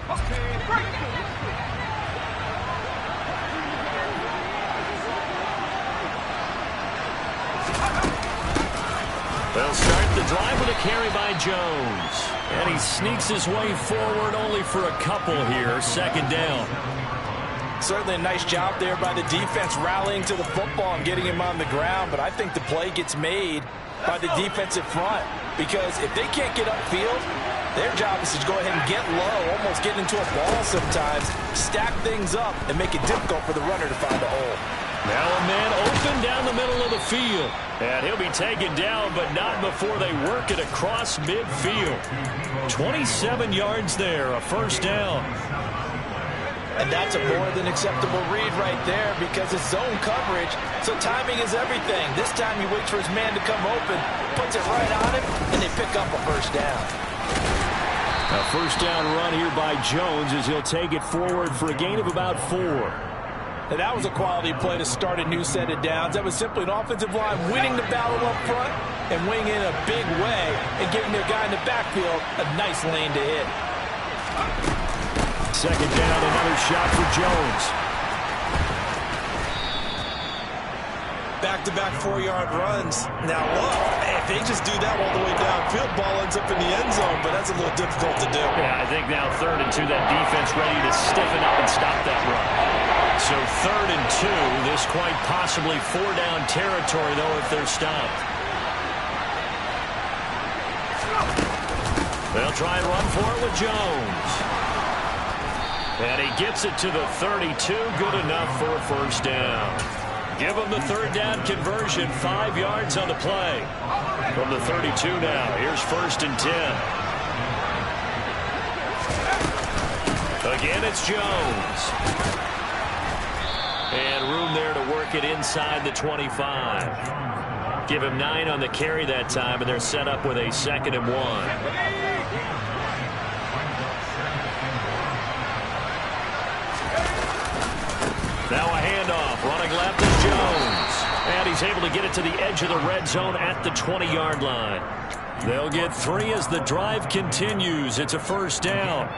They'll start the drive with a carry by Jones. And he sneaks his way forward only for a couple here. Second down. Certainly a nice job there by the defense rallying to the football and getting him on the ground. But I think the play gets made by the defensive front. Because if they can't get upfield, their job is to go ahead and get low, almost get into a ball sometimes, stack things up, and make it difficult for the runner to find a hole. Now a man open down the middle of the field. And he'll be taken down, but not before they work it across midfield. 27 yards there, a first down. And that's a more than acceptable read right there because it's zone coverage, so timing is everything. This time he waits for his man to come open, puts it right on him, and they pick up a first down. A first down run here by Jones as he'll take it forward for a gain of about 4. And that was a quality play to start a new set of downs. That was simply an offensive line winning the battle up front and winning in a big way and giving their guy in the backfield a nice lane to hit. Second down, another shot for Jones. Back-to-back 4-yard runs. Now look, if they just do that all the way downfield, ball ends up in the end zone, but that's a little difficult to do. Yeah, I think now 3rd and 2, that defense ready to stiffen up and stop that run. So 3rd and 2, this quite possibly 4-down territory, though, if they're stopped. They'll try and run for it with Jones. And he gets it to the 32, good enough for a first down. Give him the 3rd down conversion, 5 yards on the play. From the 32 now, here's 1st and 10. Again, it's Jones. And room there to work it inside the 25. Give him 9 on the carry that time, and they're set up with a 2nd and 1. Now a handoff, running left is Jones. And he's able to get it to the edge of the red zone at the 20-yard line. They'll get 3 as the drive continues. It's a first down.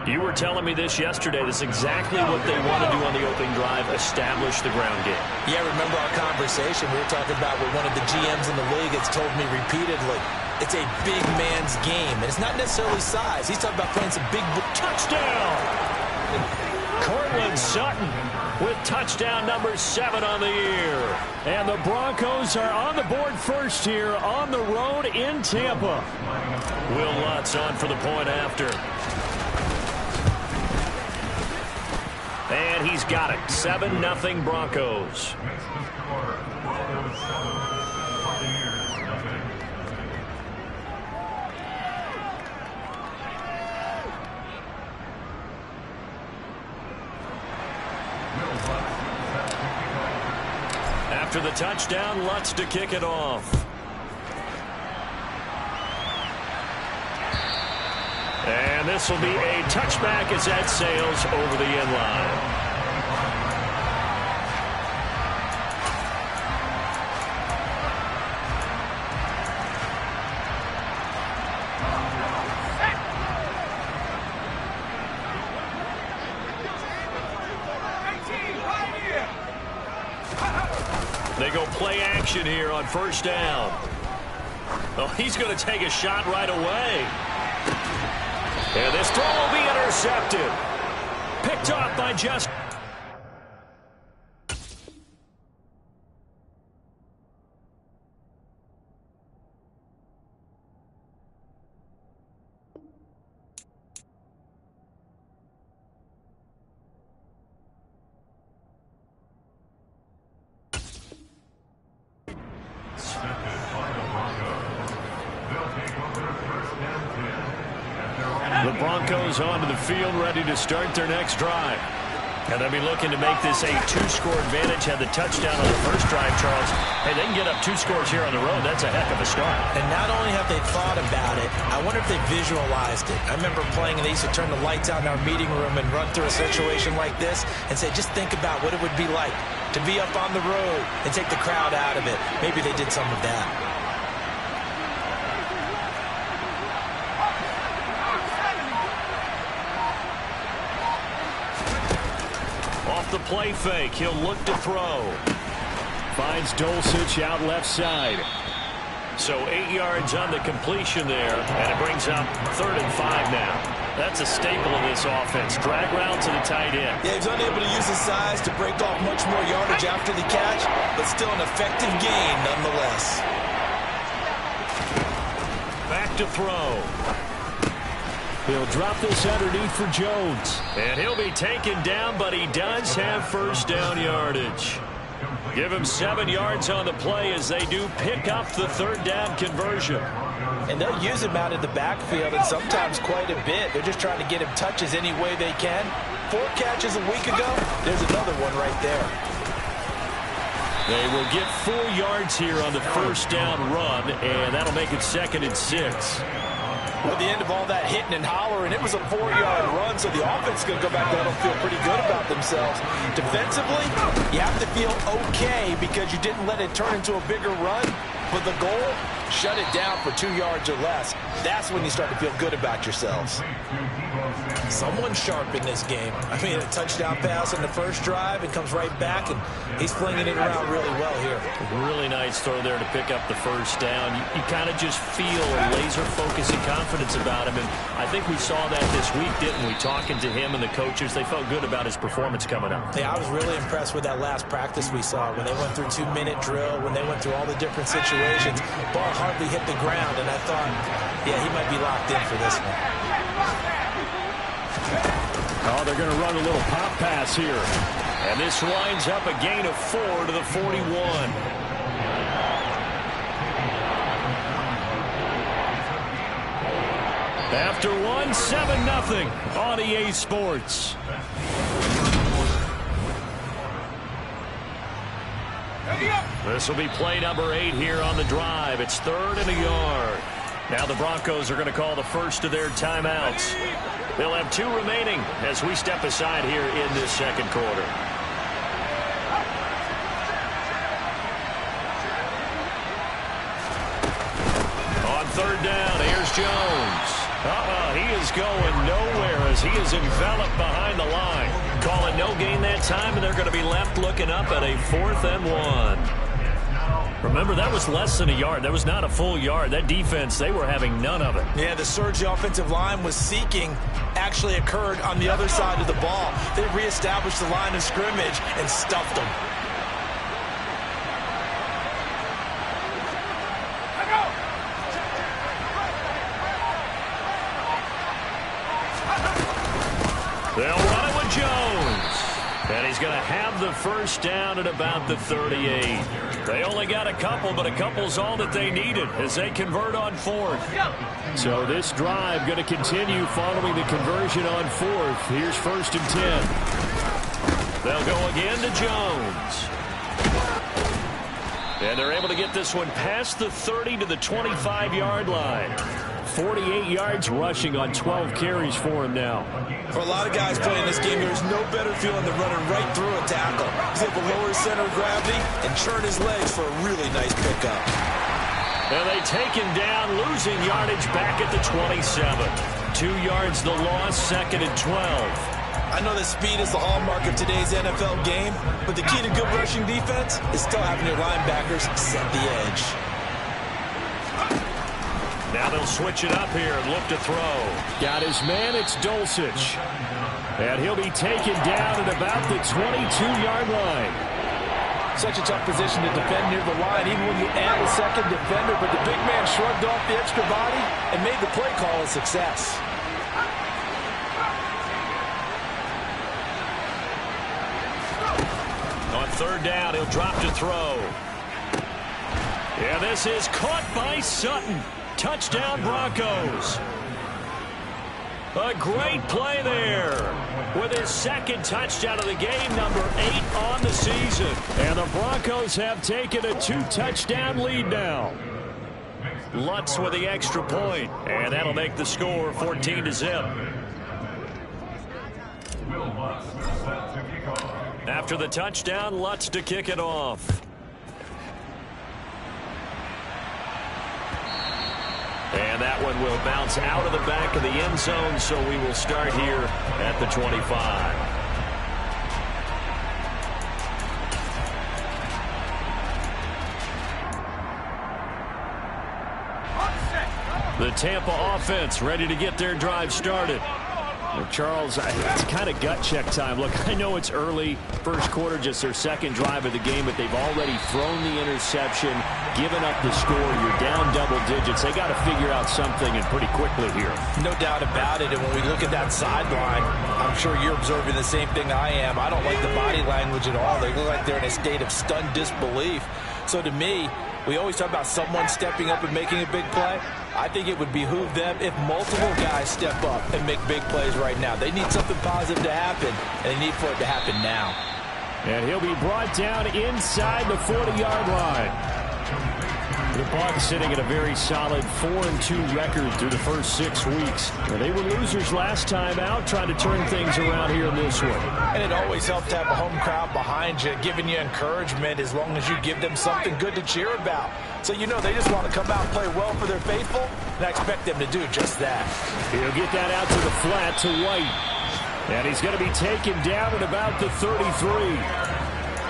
You were telling me this yesterday. This is exactly what they want to do on the opening drive, establish the ground game. Yeah, remember our conversation. We were talking about what one of the GMs in the league has told me repeatedly. It's a big man's game, and it's not necessarily size. He's talking about playing some big... Touchdown! Courtland Sutton with touchdown number 7 on the year. And the Broncos are on the board first here on the road in Tampa. Will Lutz on for the point after. And he's got it. 7-0 Broncos. After the touchdown, Lutz to kick it off. And this will be a touchback as that sails over the end line. They go play action here on first down. Oh, he's going to take a shot right away. And this throw will be intercepted. Picked off by Just. The Broncos onto the field, ready to start their next drive. And they'll be looking to make this a 2-score advantage. Had the touchdown on the first drive, Charles. Hey, they can get up 2 scores here on the road. That's a heck of a start. And not only have they thought about it, I wonder if they visualized it. I remember playing, and they used to turn the lights out in our meeting room and run through a situation like this and say, just think about what it would be like to be up on the road and take the crowd out of it. Maybe they did some of that. off the play fake. He'll look to throw. Finds Dulcich out left side. So 8 yards on the completion there, and it brings up 3rd and 5 now. That's a staple of this offense. Drag route to the tight end. Yeah, he's unable to use his size to break off much more yardage after the catch, but still an effective gain nonetheless. Back to throw. He'll drop this underneath for Jones. And he'll be taken down, but he does have first down yardage. Give him 7 yards on the play as they do pick up the 3rd down conversion. And they'll use him out in the backfield, and sometimes quite a bit. They're just trying to get him touches any way they can. 4 catches a week ago. There's another one right there. They will get 4 yards here on the first down run, and that'll make it 2nd and 6. At the end of all that hitting and hollering, it was a 4-yard run, so the offense is going to go back there and feel pretty good about themselves. Defensively, you have to feel okay because you didn't let it turn into a bigger run. But the goal, shut it down for 2 yards or less. That's when you start to feel good about yourselves. Someone sharp in this game. I mean, a touchdown pass on the first drive and comes right back, and he's flinging it around really well here. Really nice throw there to pick up the first down. You kind of just feel a laser focus and confidence about him, and I think we saw that this week, didn't we? Talking to him and the coaches, they felt good about his performance coming up. Yeah, I was really impressed with that last practice we saw when they went through 2-minute drill, when they went through all the different situations. Ball hardly hit the ground, and I thought, yeah, he might be locked in for this one. Oh, they're going to run a little pop pass here. And this winds up a gain of 4 to the 41. After one, 7-0 on EA Sports. This will be play number 8 here on the drive. It's 3rd and a yard. Now the Broncos are going to call the first of their timeouts. They'll have 2 remaining as we step aside here in this second quarter. On 3rd down, here's Jones. He is going nowhere as he is enveloped behind the line. Calling no gain that time, and they're going to be left looking up at a 4th and 1. Remember, that was less than a yard. That was not a full yard. That defense, they were having none of it. Yeah, the surge the offensive line was seeking actually occurred on the other side of the ball. They reestablished the line of scrimmage and stuffed them. They'll run it with Jones. And he's going to have the first down at about the 38. They only got a couple, but a couple's all that they needed as they convert on 4th. So this drive going to continue following the conversion on 4th. Here's 1st and 10. They'll go again to Jones. And they're able to get this one past the 30 to the 25-yard line. 48 yards rushing on 12 carries for him now. For a lot of guys playing this game, there's no better feeling than running right through a tackle. He's able to lower his center of gravity and churn his legs for a really nice pickup. And they take him down, losing yardage back at the 27. 2 yards the loss, 2nd and 12. I know that speed is the hallmark of today's NFL game, but the key to good rushing defense is still having your linebackers set the edge. Now they'll switch it up here and look to throw. Got his man, it's Dulcich. And he'll be taken down at about the 22-yard line. Such a tough position to defend near the line, even when you add a second defender, but the big man shrugged off the extra body and made the play call a success. On 3rd down, he'll drop to throw. Yeah, this is caught by Sutton. Touchdown, Broncos. A great play there with his 2nd touchdown of the game, number 8 on the season. And the Broncos have taken a 2-touchdown lead now. Lutz with the extra point, and that'll make the score 14-0. After the touchdown, Lutz to kick it off. And that one will bounce out of the back of the end zone, so we will start here at the 25. The Tampa offense ready to get their drive started. Well, Charles, it's kind of gut check time. Look, I know it's early, first quarter, just their second drive of the game, but they've already thrown the interception, given up the score. You're down double digits. They got to figure out something, and pretty quickly here. No doubt about it. And when we look at that sideline, I'm sure you're observing the same thing I am. I don't like the body language at all. They look like they're in a state of stunned disbelief. So to me, we always talk about someone stepping up and making a big play. I think it would behoove them if multiple guys step up and make big plays right now. They need something positive to happen, and they need for it to happen now. And he'll be brought down inside the 40-yard line. The Bucs sitting at a very solid 4-2 record through the first 6 weeks. They were losers last time out, trying to turn things around here in this one. And it always helps to have a home crowd behind you, giving you encouragement as long as you give them something good to cheer about. So you know they just want to come out and play well for their faithful, and I expect them to do just that. He'll get that out to the flat to White. And he's going to be taken down at about the 33.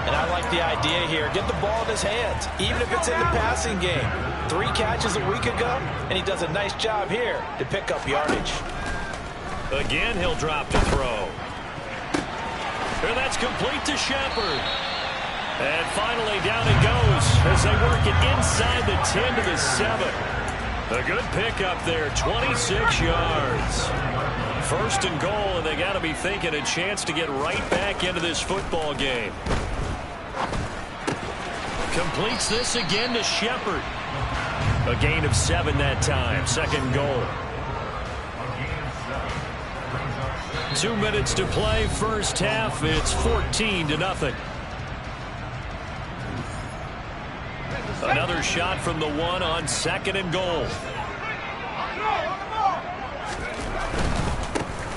And I like the idea here. Get the ball in his hands, even if it's in the passing game. 3 catches a week ago, and he does a nice job here to pick up yardage. Again, he'll drop to throw. And that's complete to Shepard. And finally, down it goes as they work it inside the 10 to the 7. A good pickup there, 26 yards. First and goal, and they got to be thinking a chance to get right back into this football game. Completes this again to Shepard. A gain of 7 that time. Second goal. 2 minutes to play. First half. It's 14-0. Another shot from the 1 on second and goal.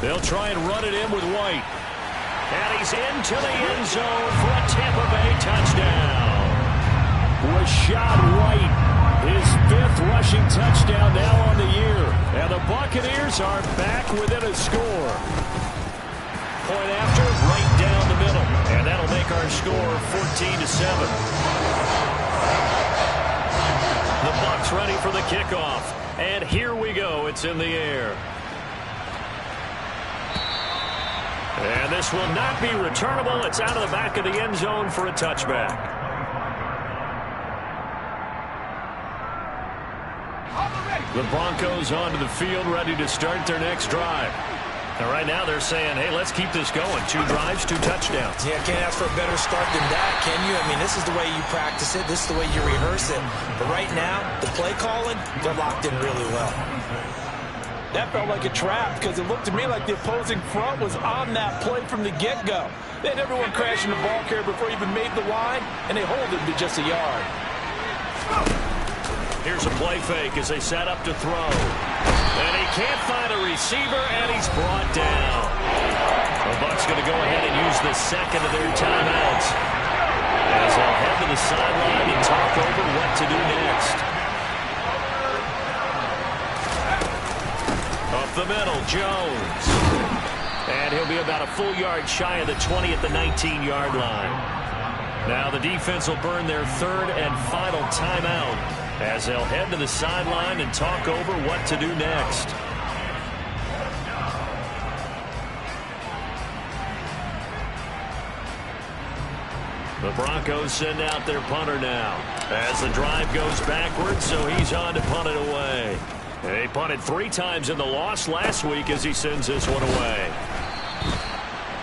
They'll try and run it in with White. And he's into the end zone for a Tampa Bay touchdown. Rachaad White, his 5th rushing touchdown now on the year. And the Buccaneers are back within a score. Point after, right down the middle. And that'll make our score 14-7. The Bucs ready for the kickoff. And here we go. It's in the air. And this will not be returnable. It's out of the back of the end zone for a touchback. The Broncos onto the field, ready to start their next drive. And right now they're saying, hey, let's keep this going. 2 drives, 2 touchdowns. Yeah, can't ask for a better start than that, can you? I mean, this is the way you practice it. This is the way you rehearse it. But right now, the play calling, they're locked in really well. That felt like a trap because it looked to me like the opposing front was on that play from the get-go. They had everyone crashing the ball carrier before he even made the line, and they hold him to just a yard. Here's a play fake as they set up to throw. And he can't find a receiver, and he's brought down. The Bucs going to go ahead and use the second of their timeouts as they'll head to the sideline and talk over what to do next. Up the middle, Jones. And he'll be about a full yard shy of the 20 at the 19-yard line. Now the defense will burn their 3rd and final timeout as they'll head to the sideline and talk over what to do next. The Broncos send out their punter now as the drive goes backwards, so he's on to punt it away. They punted 3 times in the loss last week as he sends this one away.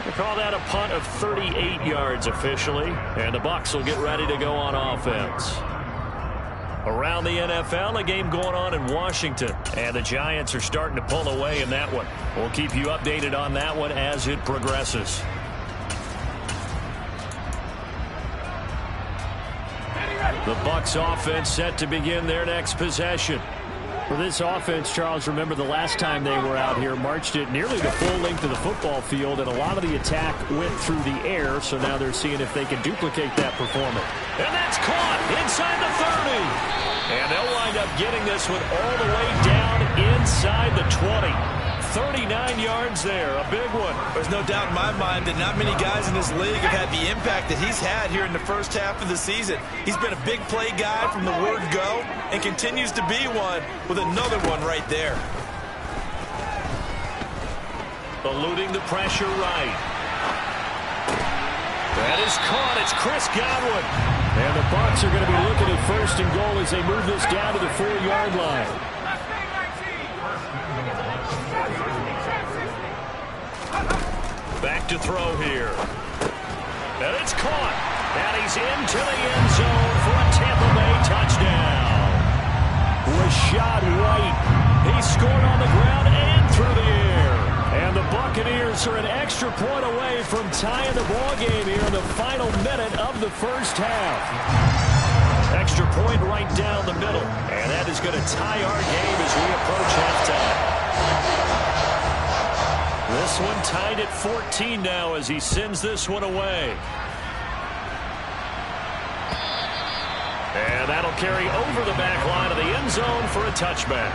They call that a punt of 38 yards officially, and the Bucs will get ready to go on offense. Around the NFL, a game going on in Washington, and the Giants are starting to pull away in that one. We'll keep you updated on that one as it progresses. The Bucs offense set to begin their next possession. For this offense, Charles, remember the last time they were out here, marched it nearly the full length of the football field, and a lot of the attack went through the air, so now they're seeing if they can duplicate that performance. And that's caught inside the 30. And they'll wind up getting this one all the way down inside the 20. 39 9 yards there. A big one. There's no doubt in my mind that not many guys in this league have had the impact that he's had here in the first half of the season. He's been a big play guy from the word go and continues to be one with another one right there. Eluding the pressure right. That is caught. It's Chris Godwin. And the Bucs are going to be looking at 1st and goal as they move this down to the 4-yard line. Back to throw here. And it's caught. And he's into the end zone for a Tampa Bay touchdown. Rachaad White. He scored on the ground and through the air. And the Buccaneers are an extra point away from tying the ball game here in the final minute of the first half. Extra point right down the middle. And that is going to tie our game as we approach halftime. This one tied at 14 now as he sends this one away. And that'll carry over the back line of the end zone for a touchback.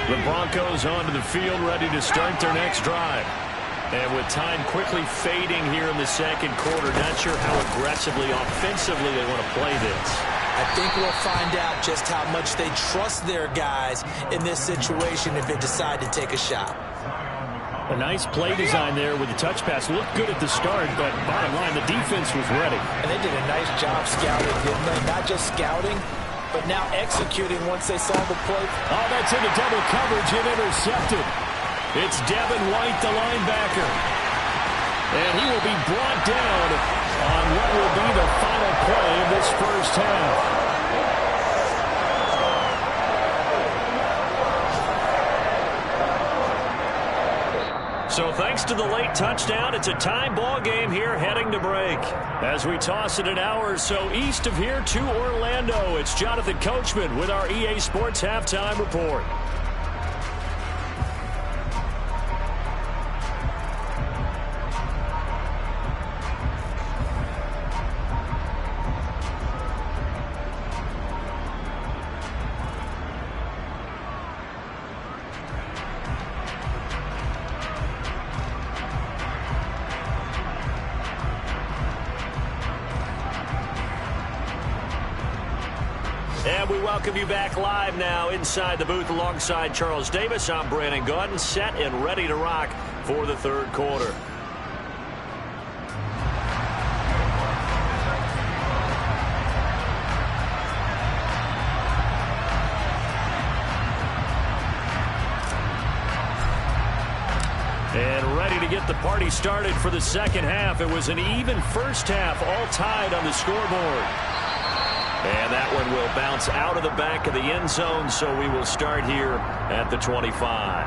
The Broncos onto the field, ready to start their next drive. And with time quickly fading here in the second quarter, not sure how aggressively, offensively they want to play this. I think we'll find out just how much they trust their guys in this situation if they decide to take a shot. A nice play design there with the touch pass. Looked good at the start, but bottom line, the defense was ready. And they did a nice job scouting, didn't they? Not just scouting, but now executing once they saw the play. Oh, that's into double coverage and intercepted. It's Devin White, the linebacker. And he will be brought down on what will be the final play of this first half. So thanks to the late touchdown, it's a time ball game here heading to break. As we toss it an hour or so east of here to Orlando, it's Jonathan Coachman with our EA Sports Halftime Report. And we welcome you back live now inside the booth alongside Charles Davis. I'm Brandon Gaudin, set and ready to rock for the third quarter. And ready to get the party started for the second half. It was an even first half, all tied on the scoreboard. And that one will bounce out of the back of the end zone, so we will start here at the 25.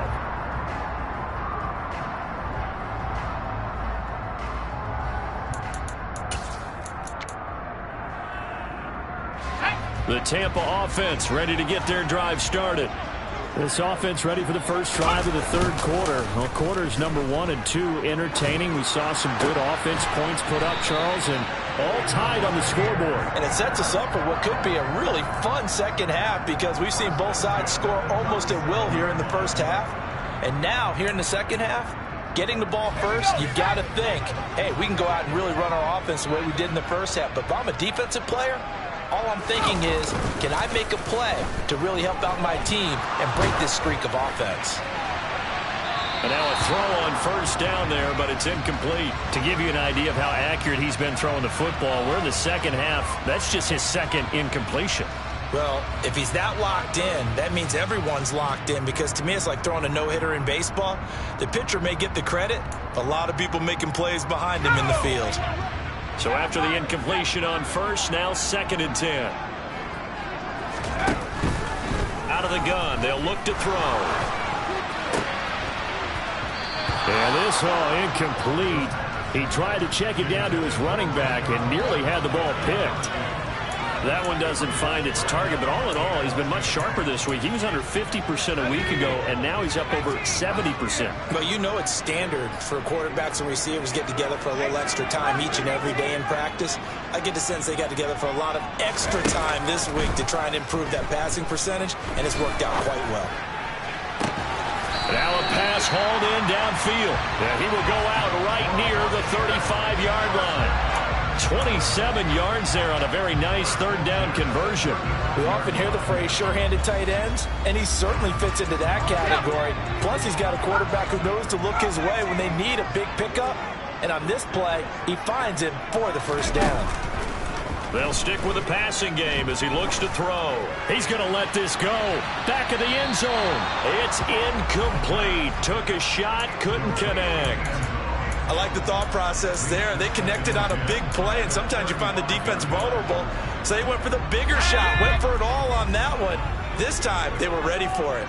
The Tampa offense ready to get their drive started. This offense ready for the first drive of the third quarter. Well, quarters number 1 and 2 entertaining. We saw some good offense points put up, Charles, and all tied on the scoreboard. And it sets us up for what could be a really fun second half because we've seen both sides score almost at will here in the first half. And now, here in the second half, getting the ball first, you've got to think, hey, we can go out and really run our offense the way we did in the first half. But if I'm a defensive player, all I'm thinking is, can I make a play to really help out my team and break this streak of offense? And now a throw on first down there, but it's incomplete. To give you an idea of how accurate he's been throwing the football, we're in the second half. That's just his second incompletion. Well, if he's that locked in, that means everyone's locked in because to me it's like throwing a no-hitter in baseball. The pitcher may get the credit, a lot of people making plays behind him in the field. So after the incompletion on first, now 2nd and 10. Out of the gun, they'll look to throw. And this incomplete. He tried to check it down to his running back and nearly had the ball picked. That one doesn't find its target, but all in all, he's been much sharper this week. He was under 50% a week ago, and now he's up over 70%. Well, you know it's standard for quarterbacks and receivers get together for a little extra time each and every day in practice. I get the sense they got together for a lot of extra time this week to try and improve that passing percentage, and it's worked out quite well. Now a pass hauled in downfield. And he will go out right near the 35-yard line. 27 yards there on a very nice third down conversion. We often hear the phrase sure-handed tight ends, and he certainly fits into that category. Plus, he's got a quarterback who knows to look his way when they need a big pickup. And on this play, he finds him for the first down. They'll stick with the passing game as he looks to throw. He's going to let this go. Back of the end zone. It's incomplete. Took a shot, couldn't connect. I like the thought process there. They connected on a big play, and sometimes you find the defense vulnerable. So they went for the bigger shot, went for it all on that one. This time, they were ready for it.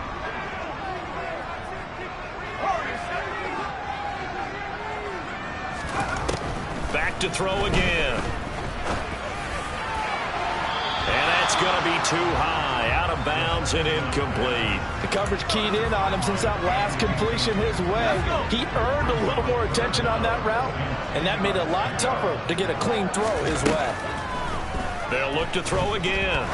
Back to throw again. And that's going to be too high, out of bounds and incomplete. The coverage keyed in on him since that last completion his way. He earned a little more attention on that route, and that made it a lot tougher to get a clean throw his way. They'll look to throw again.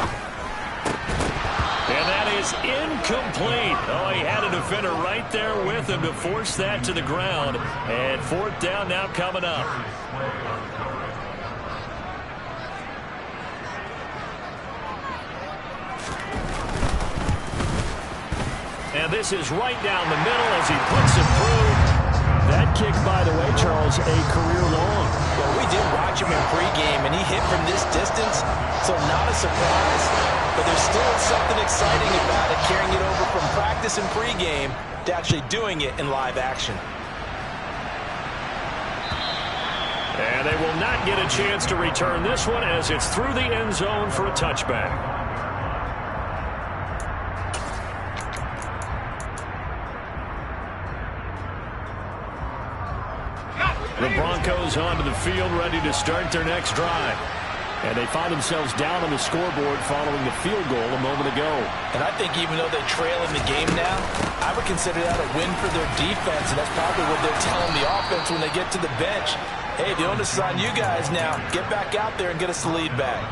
And that is incomplete. Oh, he had a defender right there with him to force that to the ground. And fourth down now coming up. And this is right down the middle as he puts it through. That kick, by the way, Charles, a career long. Well, we did watch him in pregame, and he hit from this distance, so not a surprise. But there's still something exciting about it, carrying it over from practice and pregame to actually doing it in live action. And they will not get a chance to return this one as it's through the end zone for a touchback. The Broncos onto the field, ready to start their next drive. And they find themselves down on the scoreboard following the field goal a moment ago. And I think even though they trail in the game now, I would consider that a win for their defense, and that's probably what they're telling the offense when they get to the bench. Hey, the onus is on you guys now. Get back out there and get us the lead back.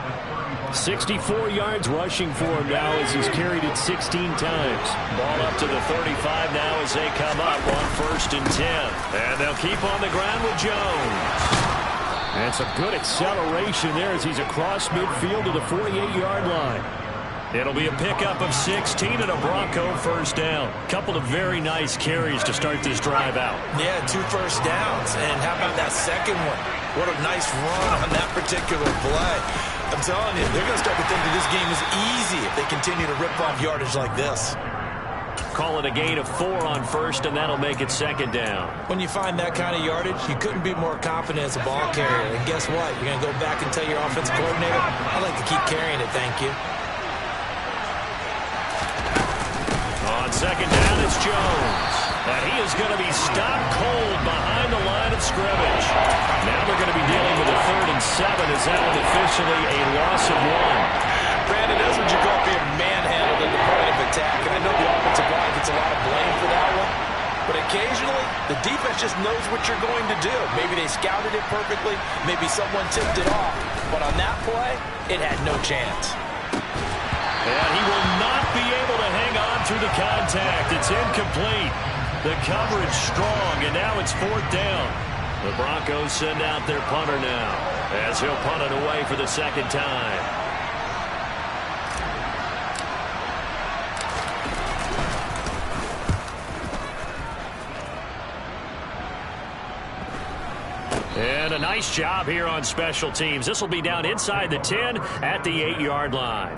64 yards rushing for him now as he's carried it 16 times. Ball up to the 35 now as they come up on 1st and 10. And they'll keep on the ground with Jones. And some good acceleration there as he's across midfield to the 48-yard line. It'll be a pickup of 16 and a Bronco first down. Couple of very nice carries to start this drive out. Yeah, 2 first downs. And how about that second one? What a nice run on that particular play. I'm telling you, they're going to start to think that this game is easy if they continue to rip off yardage like this. Call it a gain of 4 on first, and that'll make it second down. When you find that kind of yardage, you couldn't be more confident as a ball carrier. And guess what? You're going to go back and tell your offensive coordinator, I'd like to keep carrying it, thank you. On second down, it's Jones. And he is going to be stopped cold behind the line of scrimmage. Now they're going to be dealing with a 3rd and 7 as that one officially a loss of 1. Brandon, that's what you call being manhandled at the point of attack. And I know the offensive line gets a lot of blame for that one. But occasionally, the defense just knows what you're going to do. Maybe they scouted it perfectly. Maybe someone tipped it off. But on that play, it had no chance. And he will not be able to hang on through the contact. It's incomplete. The coverage strong, and now it's 4th down. The Broncos send out their punter now as he'll punt it away for the second time. And a nice job here on special teams. This will be down inside the 10 at the 8-yard line.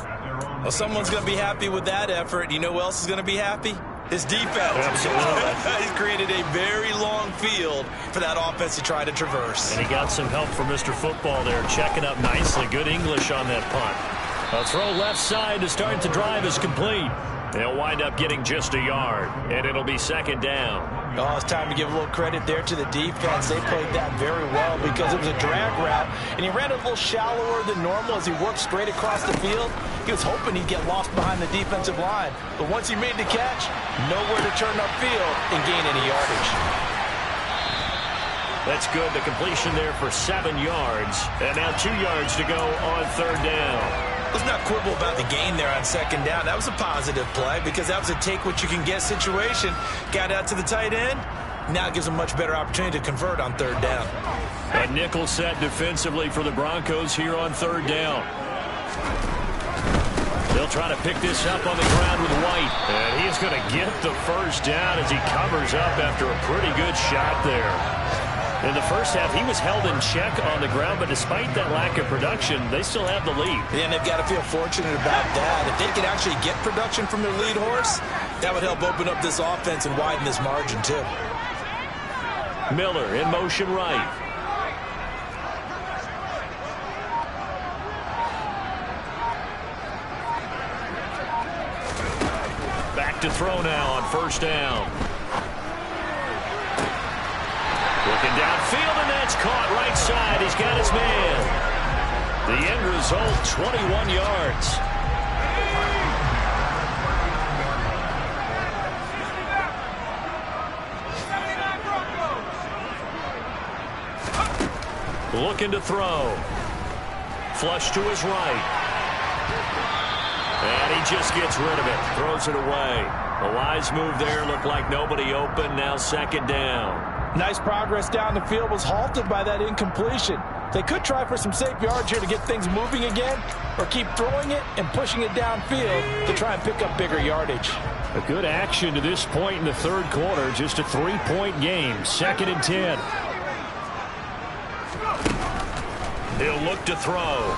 Well, someone's going to be happy with that effort. You know who else is going to be happy? His defense. Absolutely. He's created a very long field for that offense to try to traverse. And he got some help from Mr. Football there, checking up nicely. Good English on that punt. A throw left side to start the drive is complete. They'll wind up getting just a yard, and it'll be second down. Oh, it's time to give a little credit there to the defense. They played that very well because it was a drag route, and he ran a little shallower than normal as he worked straight across the field. He was hoping he'd get lost behind the defensive line, but once he made the catch, nowhere to turn upfield and gain any yardage. That's good. The completion there for 7 yards, and now 2 yards to go on third down. Let's not quibble about the gain there on second down. That was a positive play because that was a take-what-you-can-get situation. Got out to the tight end. Now it gives a much better opportunity to convert on third down. A nickel set defensively for the Broncos here on third down. They'll try to pick this up on the ground with White. And he's going to get the first down as he covers up after a pretty good shot there. In the first half, he was held in check on the ground, but despite that lack of production, they still have the lead. Yeah, and they've got to feel fortunate about that. If they could actually get production from their lead horse, that would help open up this offense and widen this margin, too. Miller in motion right. Back to throw now on first down. Looking downfield, and that's caught right side. He's got his man. The end result, 21 yards. Looking to throw. Flush to his right. And he just gets rid of it. Throws it away. A wise move there. Looked like nobody open. Now second down. Nice progress down the field was halted by that incompletion. They could try for some safe yards here to get things moving again, or keep throwing it and pushing it downfield to try and pick up bigger yardage. A good action to this point in the third quarter. Just a 3-point game. 2nd and 10. He'll look to throw.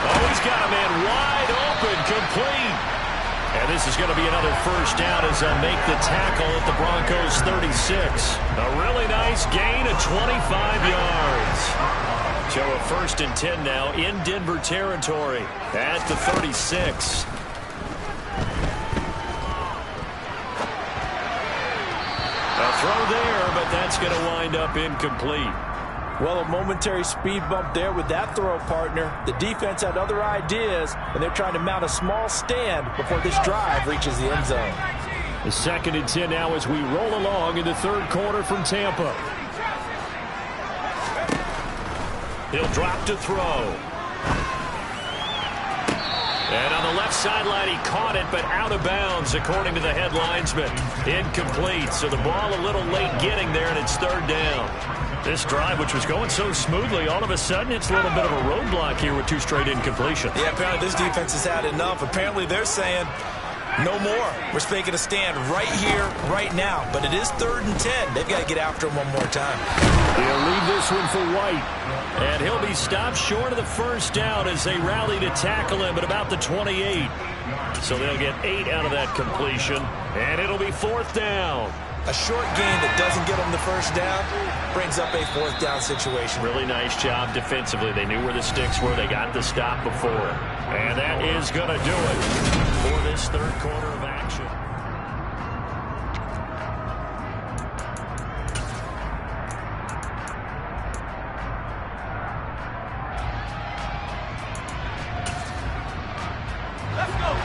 Oh, he's got a man wide open, complete. And this is going to be another first down as they'll make the tackle at the Broncos 36. A really nice gain of 25 yards. So a 1st and 10 now in Denver territory at the 36. A throw there, but that's going to wind up incomplete. Well, a momentary speed bump there with that throw, partner. The defense had other ideas, and they're trying to mount a small stand before this drive reaches the end zone. The 2nd and 10 now as we roll along in the third quarter from Tampa. He'll drop to throw. And on the left sideline, he caught it, but out of bounds, according to the head linesman. Incomplete, so the ball a little late getting there, and it's third down. This drive, which was going so smoothly, all of a sudden it's a little bit of a roadblock here with 2 straight incompletions. Yeah, apparently this defense has had enough. Apparently they're saying, no more. We're making a stand right here, right now. But it is 3rd and 10. They've got to get after him one more time. They'll leave this one for White. And he'll be stopped short of the first down as they rally to tackle him at about the 28. So they'll get 8 out of that completion. And it'll be 4th down. A short gain that doesn't get them the first down brings up a 4th down situation. Really nice job defensively. They knew where the sticks were. They got the stop before. And that is going to do it for this third quarter of action. Let's go.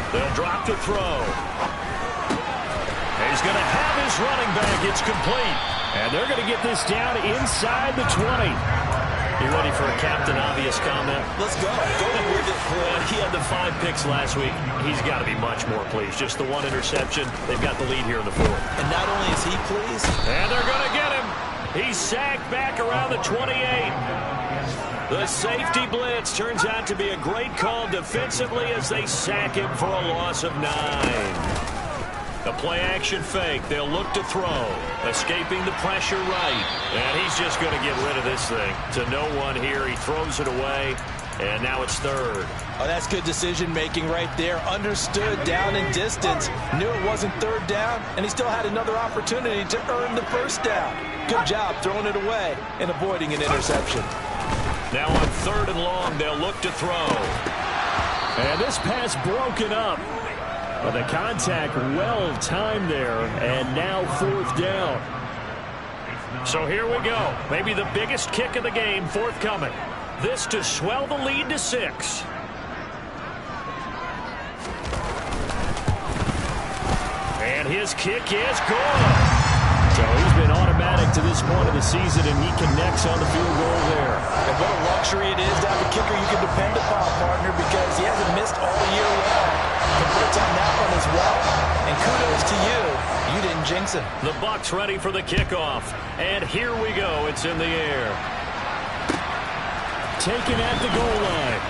They'll drop to throw. And he's going to have his running back. It's complete. And they're going to get this down inside the 20. You ready for a Captain Obvious comment? Let's go. Go with it. Well, he had the 5 picks last week. He's got to be much more pleased. Just the 1 interception. They've got the lead here in the 4th. And not only is he pleased. And they're going to get him. He's sacked back around the 28. The safety blitz turns out to be a great call defensively as they sack him for a loss of 9. A play-action fake. They'll look to throw. Escaping the pressure right. And he's just going to get rid of this thing. To no one here. He throws it away. And now it's third. Oh, that's good decision-making right there. Understood down and distance. Knew it wasn't third down, and he still had another opportunity to earn the first down. Good job throwing it away and avoiding an interception. Now on third and long, they'll look to throw. And this pass broken up. But the contact well timed there, and now fourth down. So here we go. Maybe the biggest kick of the game forthcoming. This to swell the lead to 6. And his kick is good. So he's been automatic to this point of the season, and he connects on the field goal there. And what a luxury it is to have a kicker you can depend upon, partner, because he hasn't missed all year long. Converts on that one as well. And kudos to you. You didn't jinx him. The Bucs ready for the kickoff. And here we go. It's in the air. Taken at the goal line.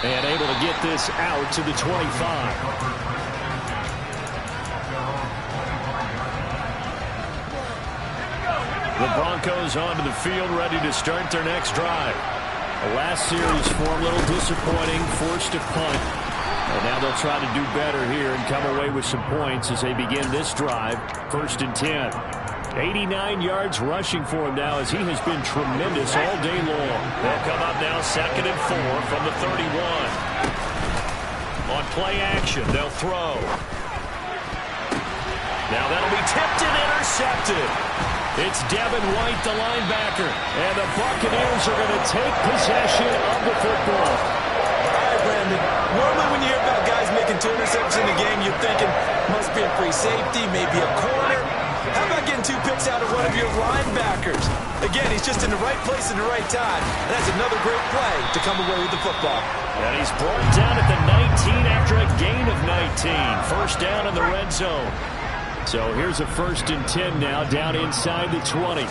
And able to get this out to the 25. The Broncos onto the field, ready to start their next drive. The last series for a little disappointing, forced a punt. And now they'll try to do better here and come away with some points as they begin this drive. 1st and 10. 89 yards rushing for him now as he has been tremendous all day long. They'll come up now 2nd and 4 from the 31. On play action, they'll throw. Now that'll be tipped and intercepted. It's Devin White, the linebacker. And the Buccaneers are going to take possession of the football. All right, Brandon. Normally when you hear about guys making 2 interceptions in a game, you're thinking, must be a free safety, maybe a corner. How about getting 2 picks out of one of your linebackers? Again, he's just in the right place at the right time. And that's another great play to come away with the football. And he's brought down at the 19 after a gain of 19. First down in the red zone. So here's a 1st and 10 now, down inside the 20.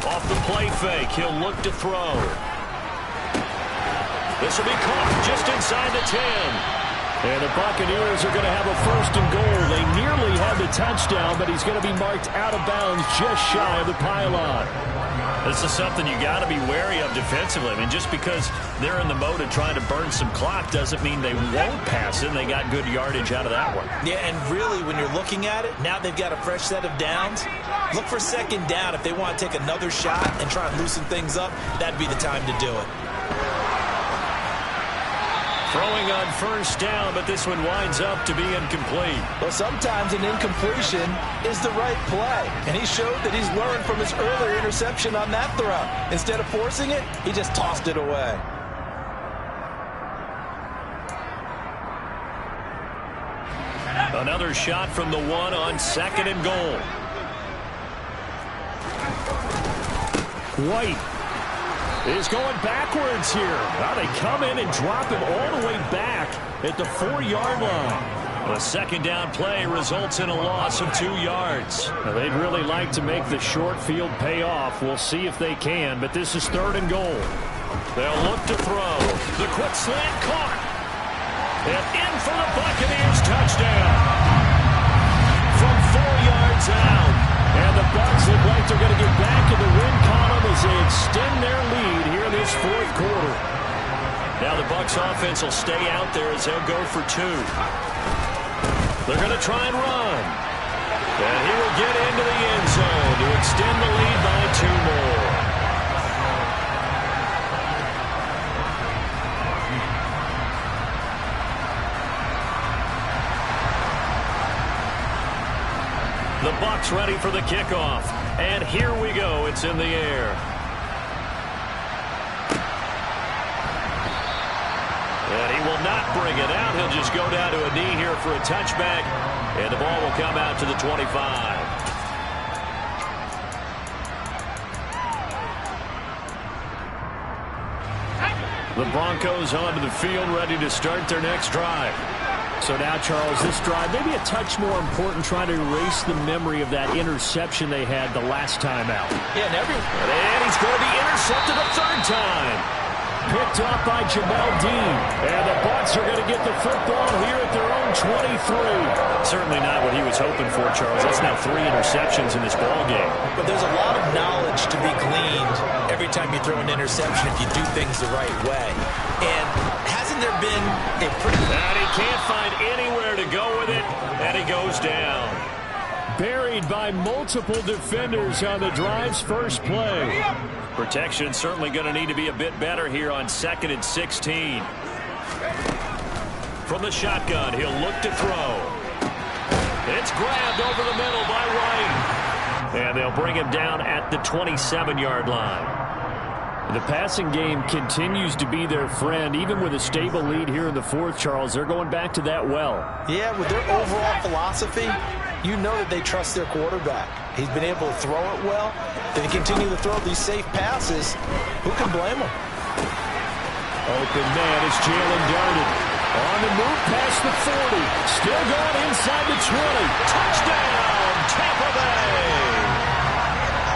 Off the play fake, he'll look to throw. This will be caught just inside the 10. And the Buccaneers are going to have a 1st and goal. They nearly had the touchdown, but he's going to be marked out of bounds just shy of the pylon. This is something you got to be wary of defensively. I mean, just because they're in the mode of trying to burn some clock doesn't mean they won't pass it. They got good yardage out of that one. Yeah, and really, when you're looking at it, now they've got a fresh set of downs. Look for 2nd down. If they want to take another shot and try and loosen things up, that'd be the time to do it. Throwing on 1st down, but this one winds up to be incomplete. Well, sometimes an incompletion is the right play. And he showed that he's learned from his earlier interception on that throw. Instead of forcing it, he just tossed it away. Another shot from the 1 on 2nd and goal. White is going backwards here. Now they come in and drop him all the way back at the 4-yard line. The 2nd down play results in a loss of 2 yards. Now they'd really like to make the short field pay off. We'll see if they can, but this is 3rd and goal. They'll look to throw. The quick slant caught. And in for the Buccaneers touchdown. From 4 yards out. And the Bucs look like they're going to get back in the win column as they extend their lead here in this 4th quarter. Now the Bucs offense will stay out there as they'll go for 2. They're going to try and run. And he will get into the end zone to extend the lead by 2 more. The Bucs ready for the kickoff. And here we go. It's in the air. And he will not bring it out. He'll just go down to a knee here for a touchback. And the ball will come out to the 25. The Broncos onto the field, ready to start their next drive. So now, Charles, this drive maybe a touch more important, trying to erase the memory of that interception they had the last time out. Yeah, and he's going to be intercepted a 3rd time. picked off by Jamel Dean. And the Bucs are going to get the football here at their own 23. Certainly not what he was hoping for, Charles. That's now 3 interceptions in this ball game. But there's a lot of knowledge to be gleaned every time you throw an interception if you do things the right way. And hasn't there been a pretty... And he can't find anywhere to go with it, and he goes down. Buried by multiple defenders on the drive's first play. Protection certainly going to need to be a bit better here on 2nd and 16. From the shotgun, he'll look to throw. It's grabbed over the middle by White. And they'll bring him down at the 27-yard line. The passing game continues to be their friend. Even with a stable lead here in the fourth, Charles, they're going back to that well. Yeah, with their overall philosophy, you know that they trust their quarterback. He's been able to throw it well. They continue to throw these safe passes. Who can blame them? Open man is Jalen Darden. On the move past the 40. Still going inside the 20. Touchdown, Tampa Bay!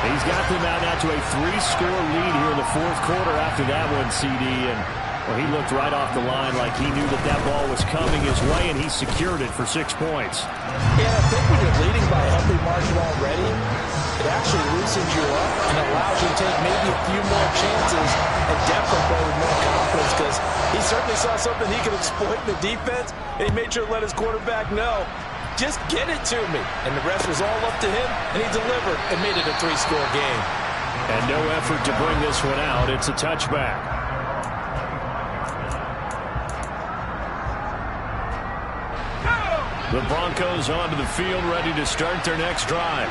He's got them out now to a 3-score lead here in the fourth quarter after that one, CD. And well, he looked right off the line like he knew that that ball was coming his way, and he secured it for 6 points. Yeah, I think when you're leading by a healthy margin already, it actually loosens you up and allows you to take maybe a few more chances and definitely play with more confidence, because he certainly saw something he could exploit in the defense, and he made sure to let his quarterback know, just get it to me. And the rest was all up to him, and he delivered and made it a 3-score game. And no effort to bring this one out. It's a touchback. The Broncos onto the field, ready to start their next drive.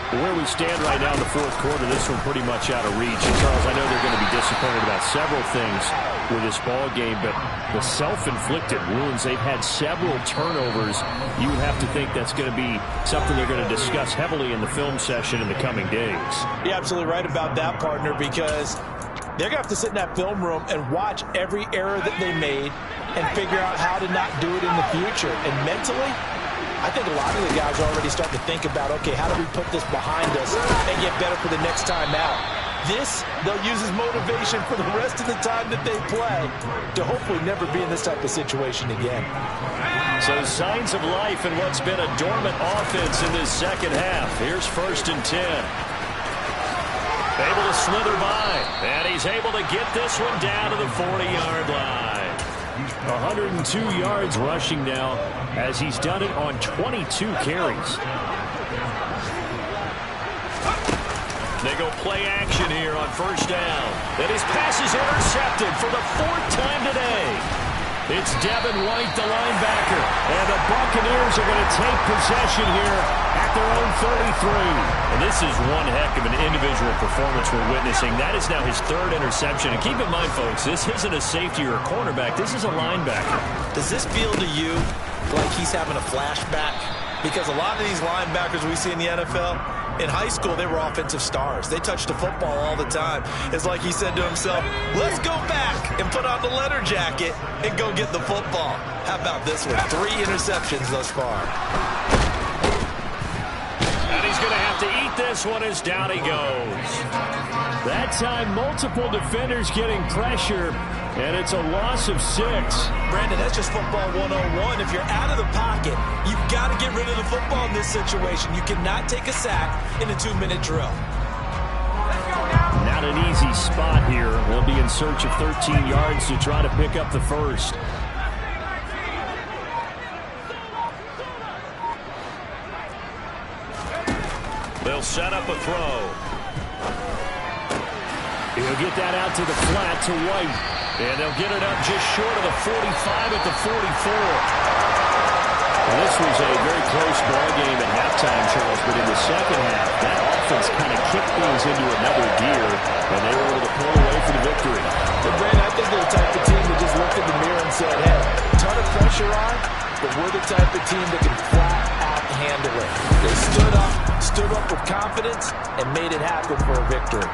Where we stand right now in the fourth quarter, this one pretty much out of reach. And Charles, I know they're going to be disappointed about several things with this ball game, but the self-inflicted wounds, they've had several turnovers. You would have to think that's going to be something they're going to discuss heavily in the film session in the coming days. You're absolutely right about that, partner, because they're going to have to sit in that film room and watch every error that they made and figure out how to not do it in the future. And mentally, I think a lot of the guys are already starting to think about, okay, how do we put this behind us and get better for the next time out? This, they'll use as motivation for the rest of the time that they play to hopefully never be in this type of situation again. So signs of life in what's been a dormant offense in this second half. Here's 1st and 10. Able to slither by, and he's able to get this one down to the 40-yard line. 102 yards rushing now, as he's done it on 22 carries. They go play action here on 1st down. And his pass is intercepted for the 4th time today. It's Devin White, the linebacker. And the Buccaneers are going to take possession here at their own 33. And this is one heck of an individual performance we're witnessing. That is now his 3rd interception. And keep in mind, folks, this isn't a safety or a cornerback. This is a linebacker. Does this feel to you like he's having a flashback? Because a lot of these linebackers we see in the NFL, in high school, they were offensive stars. They touched the football all the time. It's like he said to himself, let's go back and put on the leather jacket and go get the football. How about this one? 3 interceptions thus far. And he's going to have to eat this one as down he goes. That time, multiple defenders getting pressure, and it's a loss of 6. Brandon, that's just football 101. If you're out of the pocket, you've got to get rid of the football in this situation. You cannot take a sack in a 2-minute drill. Not an easy spot here. They'll be in search of 13 yards to try to pick up the first. They'll set up a throw. He'll get that out to the flat to White. And they'll get it up just short of the 45 at the 44. Well, this was a very close ball game at halftime, Charles, but in the second half, that offense kind of kicked things into another gear, and they were able to pull away for the victory. But, Brandon, I think they're the type of team that just looked in the mirror and said, hey, a ton of pressure on, but we're the type of team that can flat out handle it. They stood up with confidence, and made it happen for a victory.